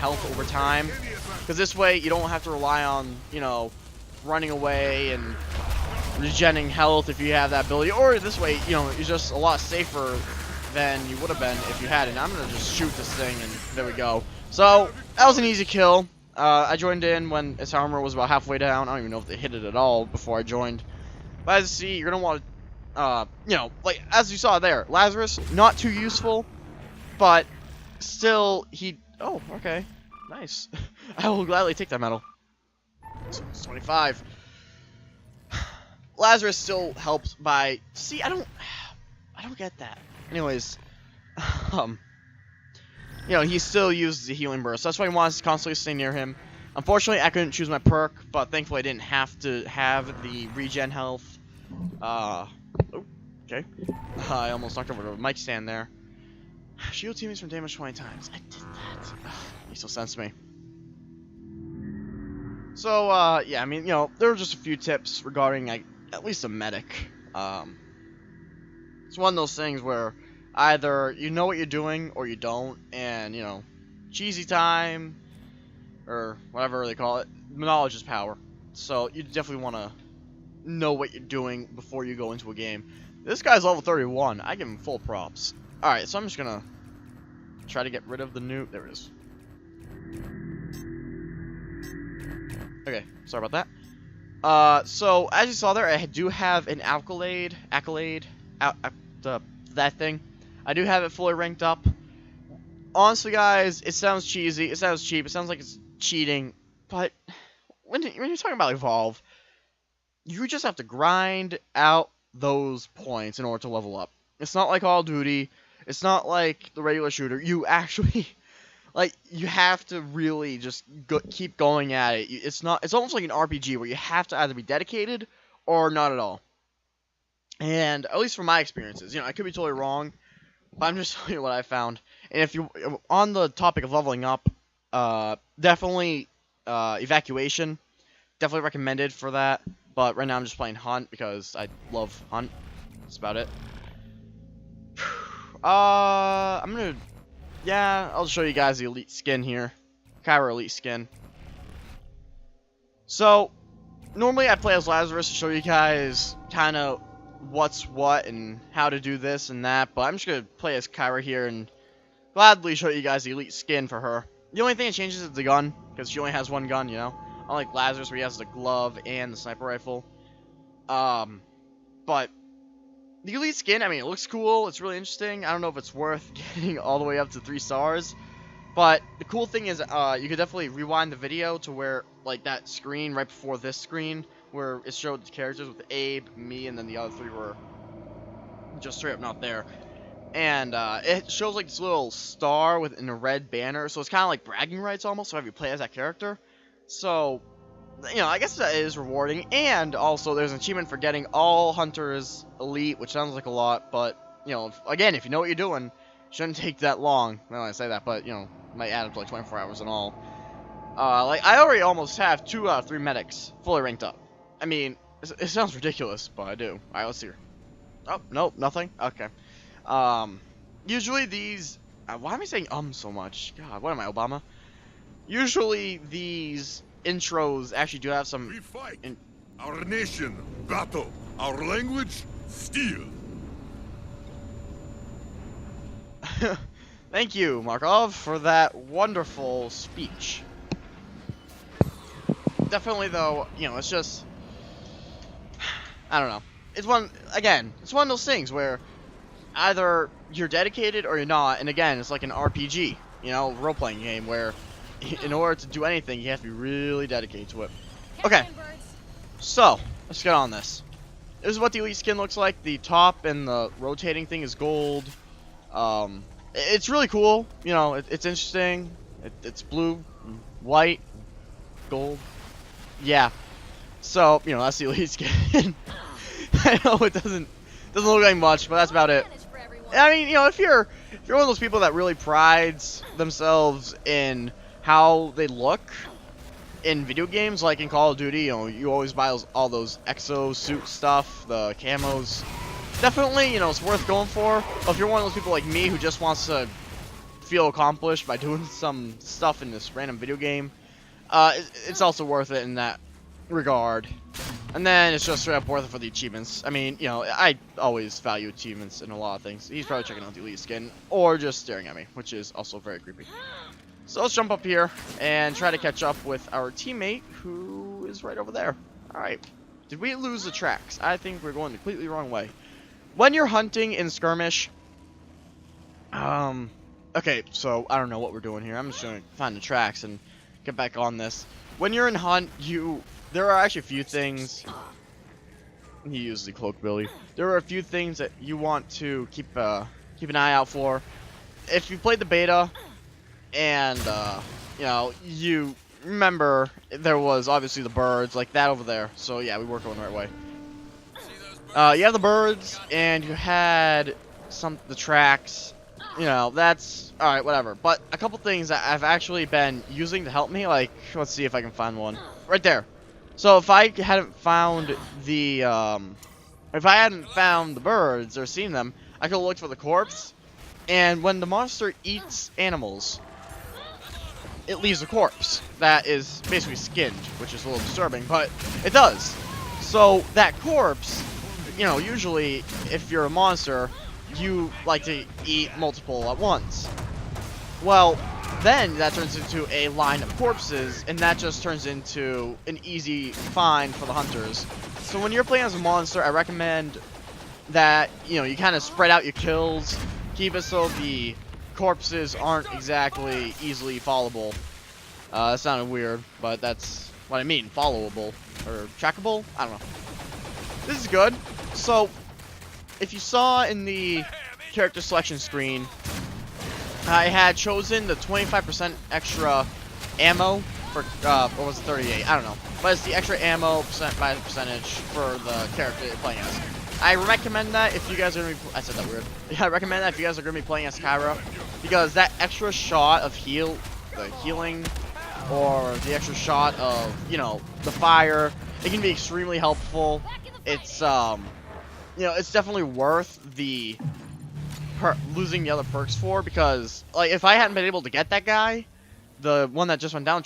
health over time, because this way you don't have to rely on, you know, running away and regenerating health if you have that ability, or this way, you know, you're just a lot safer than you would have been if you had it. And I'm gonna just shoot this thing, and there we go. So that was an easy kill. I joined in when its armor was about halfway down. I don't even know if they hit it at all before I joined. But as you see, you're gonna want to, you know, like as you saw there, Lazarus, not too useful, but still he. Oh, okay, nice. I will gladly take that medal. So it's 25. Lazarus still helps by. See, I don't get that. Anyways, you know, he still uses the healing burst. That's why he wants to constantly stay near him. Unfortunately, I couldn't choose my perk, but thankfully I didn't have to have the regen health. Oh, okay. I almost knocked over the mic stand there. Shield teammates from damage 20 times. I did that. Makes no sense to me. So, yeah, I mean, you know, there were just a few tips regarding, like, at least a medic. It's one of those things where either you know what you're doing or you don't, and, you know, cheesy time, or whatever they call it, knowledge is power. So, you definitely want to know what you're doing before you go into a game. This guy's level 31. I give him full props. Alright, so I'm just gonna try to get rid of the nuke. There it is. Okay, sorry about that. So as you saw there, I do have an accolade, that thing. I do have it fully ranked up. Honestly, guys, it sounds cheesy, it sounds cheap, it sounds like it's cheating, but when you're talking about Evolve, you just have to grind out those points in order to level up. It's not like Call of Duty. It's not like the regular shooter. You actually, like, you have to really just keep going at it. It's almost like an RPG where you have to either be dedicated or not at all. And at least from my experiences, you know, I could be totally wrong, but I'm just telling you what I found. And if you're on the topic of leveling up, definitely evacuation, definitely recommended for that. But right now I'm just playing Hunt because I love Hunt. That's about it. I'm gonna, yeah, I'll show you guys the elite skin here. Kyra elite skin. So, normally I play as Lazarus to show you guys kind of what's what and how to do this and that, but I'm just gonna play as Kyra here and gladly show you guys the elite skin for her. The only thing that changes is the gun, because she only has one gun, you know? Unlike Lazarus where he has the glove and the sniper rifle. But the elite skin, I mean, it looks cool, it's really interesting. I don't know if it's worth getting all the way up to 3 stars. But the cool thing is, you could definitely rewind the video to where, like, that screen right before this screen, where it showed the characters with Abe, me, and then the other 3 were just straight up not there. And, it shows, like, this little star within a red banner, so it's kind of like bragging rights almost, so have you play as that character. So, you know, I guess that is rewarding, and also there's an achievement for getting all hunters elite, which sounds like a lot, but, you know, again, if you know what you're doing, shouldn't take that long. Well, I say that, but, you know, might add up to like 24 hours and all. Like, I already almost have 2 out of 3 medics fully ranked up. I mean, it sounds ridiculous, but I do. Alright, let's see here. Oh, nope, nothing? Okay. Usually these, why am I saying so much? God, what am I, Obama? Usually these intros actually do have some... We fight. Our nation, battle. Our language, steel. Thank you, Markov, for that wonderful speech. Definitely, though, you know, it's just... I don't know. It's one of those things where either you're dedicated or you're not, and again, it's like an RPG, you know, role-playing game where in order to do anything, you have to be really dedicated to it. Okay, so, let's get on this. This is what the elite skin looks like. The top and the rotating thing is gold. It's really cool, you know, it's interesting. It's blue, white, gold. Yeah. So, you know, that's the elite skin. I know it doesn't look like much, but that's about it. I mean, you know, if you're one of those people that really prides themselves in how they look in video games, like in Call of Duty, you know, you always buy all those exo suit stuff, the camos. Definitely, you know, it's worth going for. But if you're one of those people like me who just wants to feel accomplished by doing some stuff in this random video game, it's also worth it in that regard. And then it's just straight up worth it for the achievements. I mean, you know, I always value achievements in a lot of things. He's probably checking out the elite skin, or just staring at me, which is also very creepy. So let's jump up here and try to catch up with our teammate, who is right over there. Alright. Did we lose the tracks? I think we're going the completely wrong way. When you're hunting in skirmish, okay, so I don't know what we're doing here. I'm just going to find the tracks and get back on this. When you're in hunt, there are actually a few things. He used the cloak ability. There are a few things that you want to keep an eye out for. If you played the beta, and you know, you remember there was obviously the birds like that over there. So yeah, we were going the right way. You have the birds, and you had the tracks. You know, that's alright, whatever. But a couple things that I've actually been using to help me, like, let's see if I can find one. Right there. So if I hadn't found the birds or seen them, I could look for the corpse. And when the monster eats animals, it leaves a corpse that is basically skinned, which is a little disturbing, but it does. So that corpse, you know, usually if you're a monster, you like to eat multiple at once. Well, then that turns into a line of corpses, and that just turns into an easy find for the hunters. So when you're playing as a monster, I recommend that, you know, you kind of spread out your kills, keep it so the corpses aren't exactly easily followable. That sounded weird, but that's what I mean, followable or trackable. I don't know. This is good. So if you saw in the character selection screen, I had chosen the 25% extra ammo for, or was it 38? I don't know. But it's the extra ammo by percentage for the character you're playing as. I recommend that if you guys are going to be, I said that weird. Yeah, I recommend that if you guys are going to be playing as Kyra, because that extra shot of healing, or the extra shot of, you know, the fire, it can be extremely helpful. It's, you know, it's definitely worth the losing the other perks for, because like if I hadn't been able to get that guy, the one that just went down